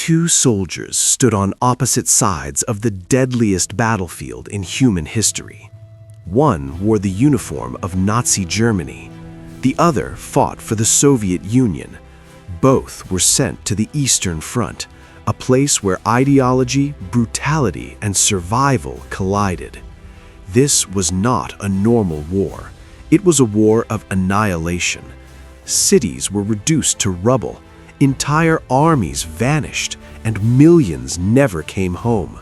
Two soldiers stood on opposite sides of the deadliest battlefield in human history. One wore the uniform of Nazi Germany. The other fought for the Soviet Union. Both were sent to the Eastern Front, a place where ideology, brutality, and survival collided. This was not a normal war. It was a war of annihilation. Cities were reduced to rubble. Entire armies vanished, and millions never came home.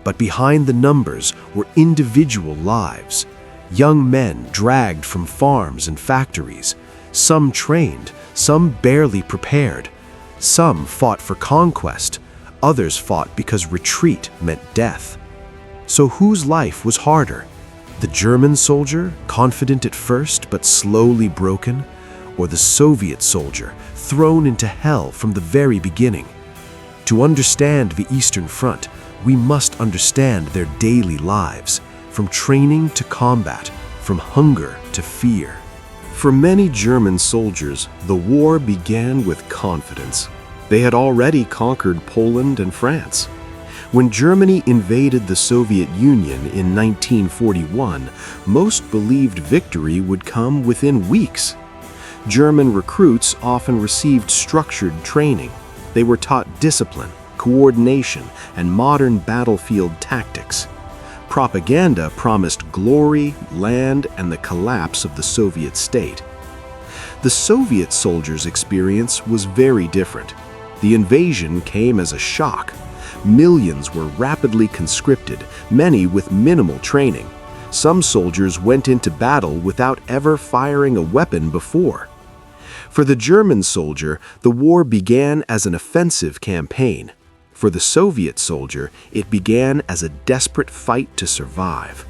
But behind the numbers were individual lives. Young men dragged from farms and factories. Some trained, some barely prepared. Some fought for conquest. Others fought because retreat meant death. So whose life was harder? The German soldier, confident at first but slowly broken? Or the Soviet soldier, thrown into hell from the very beginning? To understand the Eastern Front, we must understand their daily lives, from training to combat, from hunger to fear. For many German soldiers, the war began with confidence. They had already conquered Poland and France. When Germany invaded the Soviet Union in 1941, most believed victory would come within weeks. German recruits often received structured training. They were taught discipline, coordination, and modern battlefield tactics. Propaganda promised glory, land, and the collapse of the Soviet state. The Soviet soldiers' experience was very different. The invasion came as a shock. Millions were rapidly conscripted, many with minimal training. Some soldiers went into battle without ever firing a weapon before. For the German soldier, the war began as an offensive campaign. For the Soviet soldier, it began as a desperate fight to survive.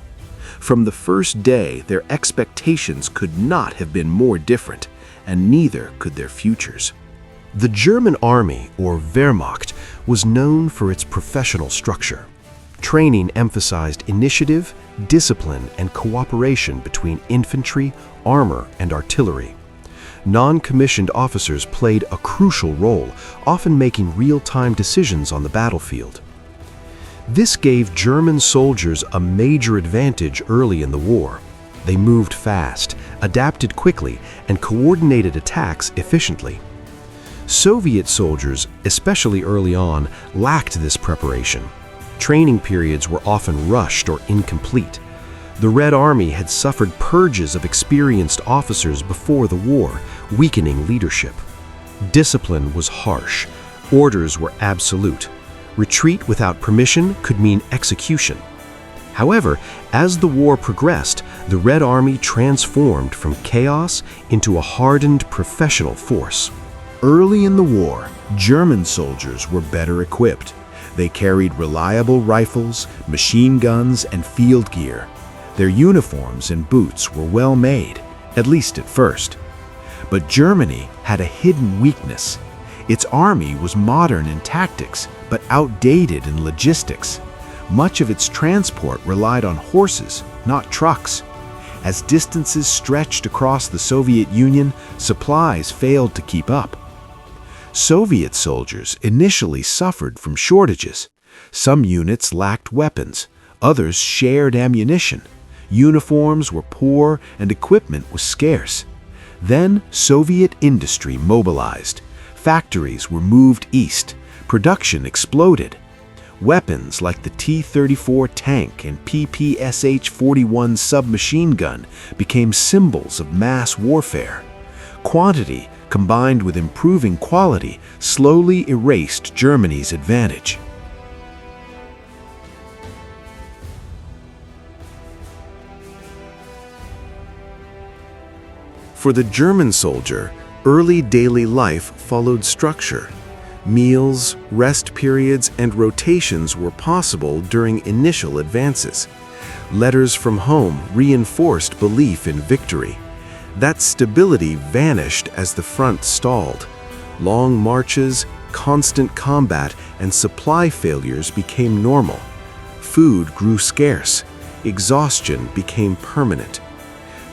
From the first day, their expectations could not have been more different, and neither could their futures. The German army, or Wehrmacht, was known for its professional structure. Training emphasized initiative, discipline, and cooperation between infantry, armor, and artillery. Non-commissioned officers played a crucial role, often making real-time decisions on the battlefield. This gave German soldiers a major advantage early in the war. They moved fast, adapted quickly, and coordinated attacks efficiently. Soviet soldiers, especially early on, lacked this preparation. Training periods were often rushed or incomplete. The Red Army had suffered purges of experienced officers before the war, weakening leadership. Discipline was harsh. Orders were absolute. Retreat without permission could mean execution. However, as the war progressed, the Red Army transformed from chaos into a hardened professional force. Early in the war, German soldiers were better equipped. They carried reliable rifles, machine guns, and field gear. Their uniforms and boots were well made, at least at first. But Germany had a hidden weakness. Its army was modern in tactics, but outdated in logistics. Much of its transport relied on horses, not trucks. As distances stretched across the Soviet Union, supplies failed to keep up. Soviet soldiers initially suffered from shortages. Some units lacked weapons, others shared ammunition. Uniforms were poor and equipment was scarce. Then Soviet industry mobilized. Factories were moved east. Production exploded. Weapons like the T-34 tank and PPSH-41 submachine gun became symbols of mass warfare. Quantity, combined with improving quality, slowly erased Germany's advantage. For the German soldier, early daily life followed structure. Meals, rest periods, and rotations were possible during initial advances. Letters from home reinforced belief in victory. That stability vanished as the front stalled. Long marches, constant combat, and supply failures became normal. Food grew scarce. Exhaustion became permanent.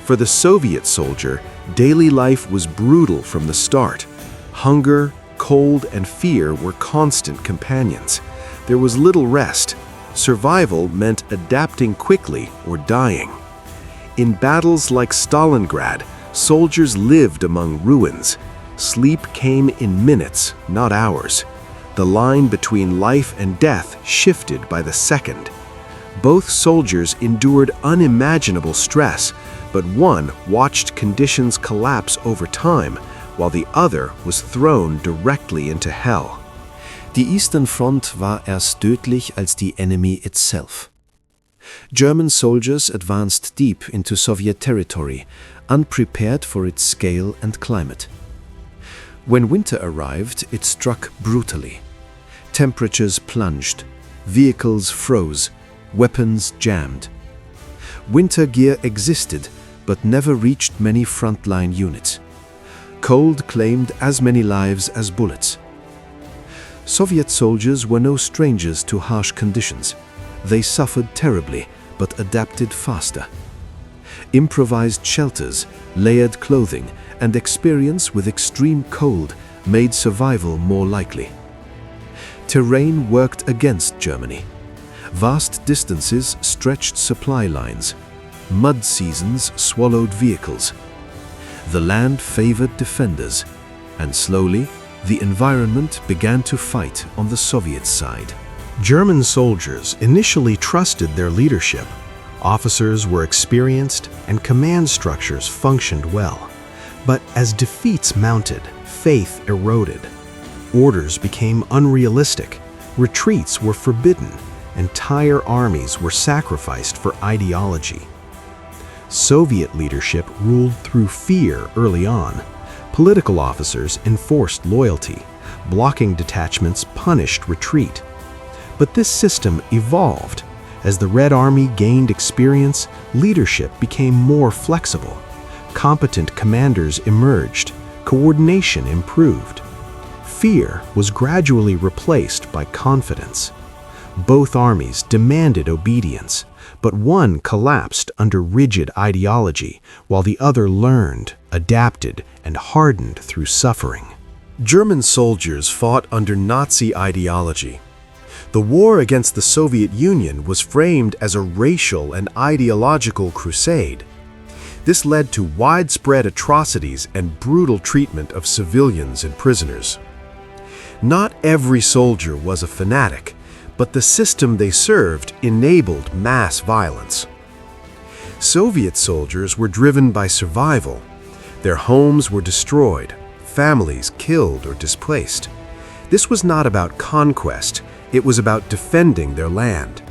For the Soviet soldier, daily life was brutal from the start. Hunger, Cold and fear were constant companions. There was little rest. Survival meant adapting quickly or dying. In battles like Stalingrad, soldiers lived among ruins. Sleep came in minutes, not hours. The line between life and death shifted by the second. Both soldiers endured unimaginable stress, but one watched conditions collapse over time, while the other was thrown directly into hell. Die Eastern Front war erst tödlich als die enemy itself. German soldiers advanced deep into Soviet territory, unprepared for its scale and climate. When winter arrived, it struck brutally. Temperatures plunged, vehicles froze, weapons jammed. Winter gear existed, but never reached many frontline units. Cold claimed as many lives as bullets. Soviet soldiers were no strangers to harsh conditions. They suffered terribly, but adapted faster. Improvised shelters, layered clothing, and experience with extreme cold made survival more likely. Terrain worked against Germany. Vast distances stretched supply lines. Mud seasons swallowed vehicles. The land favored defenders, and slowly, the environment began to fight on the Soviet side. German soldiers initially trusted their leadership. Officers were experienced and command structures functioned well. But as defeats mounted, faith eroded. Orders became unrealistic, retreats were forbidden, entire armies were sacrificed for ideology. Soviet leadership ruled through fear early on. Political officers enforced loyalty. Blocking detachments punished retreat. But this system evolved. As the Red Army gained experience, leadership became more flexible. Competent commanders emerged. Coordination improved. Fear was gradually replaced by confidence. Both armies demanded obedience, but one collapsed under rigid ideology, while the other learned, adapted, and hardened through suffering. German soldiers fought under Nazi ideology. The war against the Soviet Union was framed as a racial and ideological crusade. This led to widespread atrocities and brutal treatment of civilians and prisoners. Not every soldier was a fanatic, but the system they served enabled mass violence. Soviet soldiers were driven by survival. Their homes were destroyed, families killed or displaced. This was not about conquest, it was about defending their land.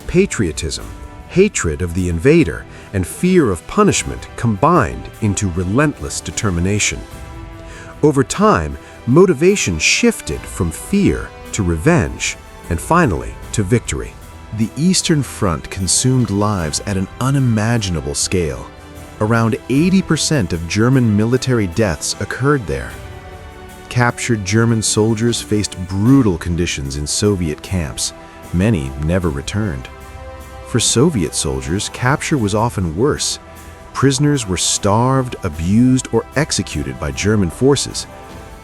Patriotism, hatred of the invader, and fear of punishment combined into relentless determination. Over time, motivation shifted from fear to revenge, and finally to victory. The Eastern Front consumed lives at an unimaginable scale. Around 80% of German military deaths occurred there. Captured German soldiers faced brutal conditions in Soviet camps. Many never returned. For Soviet soldiers, capture was often worse. Prisoners were starved, abused, or executed by German forces.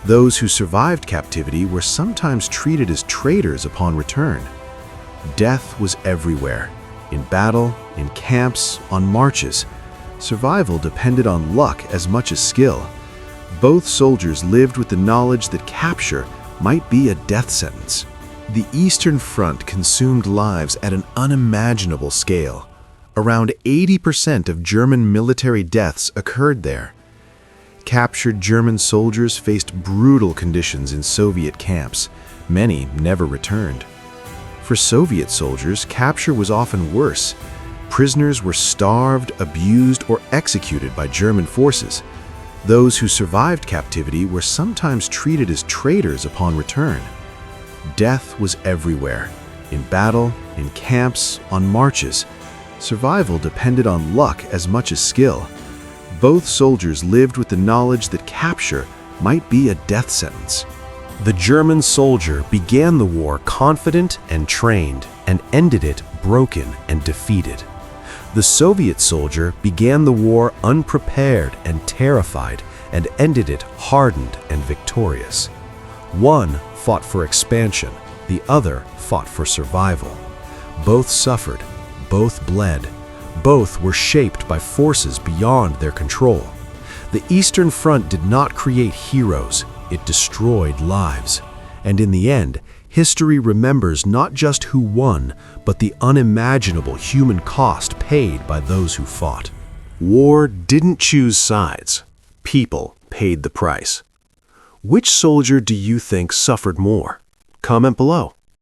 Those who survived captivity were sometimes treated as traitors upon return. Death was everywhere, in battle, in camps, on marches. Survival depended on luck as much as skill. Both soldiers lived with the knowledge that capture might be a death sentence. The Eastern Front consumed lives at an unimaginable scale. Around 80% of German military deaths occurred there. Captured German soldiers faced brutal conditions in Soviet camps. Many never returned. For Soviet soldiers, capture was often worse. Prisoners were starved, abused, or executed by German forces. Those who survived captivity were sometimes treated as traitors upon return. Death was everywhere, in battle, in camps, on marches. Survival depended on luck as much as skill. Both soldiers lived with the knowledge that capture might be a death sentence. The German soldier began the war confident and trained, and ended it broken and defeated. The Soviet soldier began the war unprepared and terrified, and ended it hardened and victorious. One fought for expansion, the other fought for survival. Both suffered, both bled, both were shaped by forces beyond their control. The Eastern Front did not create heroes, it destroyed lives. And in the end, history remembers not just who won, but the unimaginable human cost paid by those who fought. War didn't choose sides. People paid the price. Which soldier do you think suffered more? Comment below.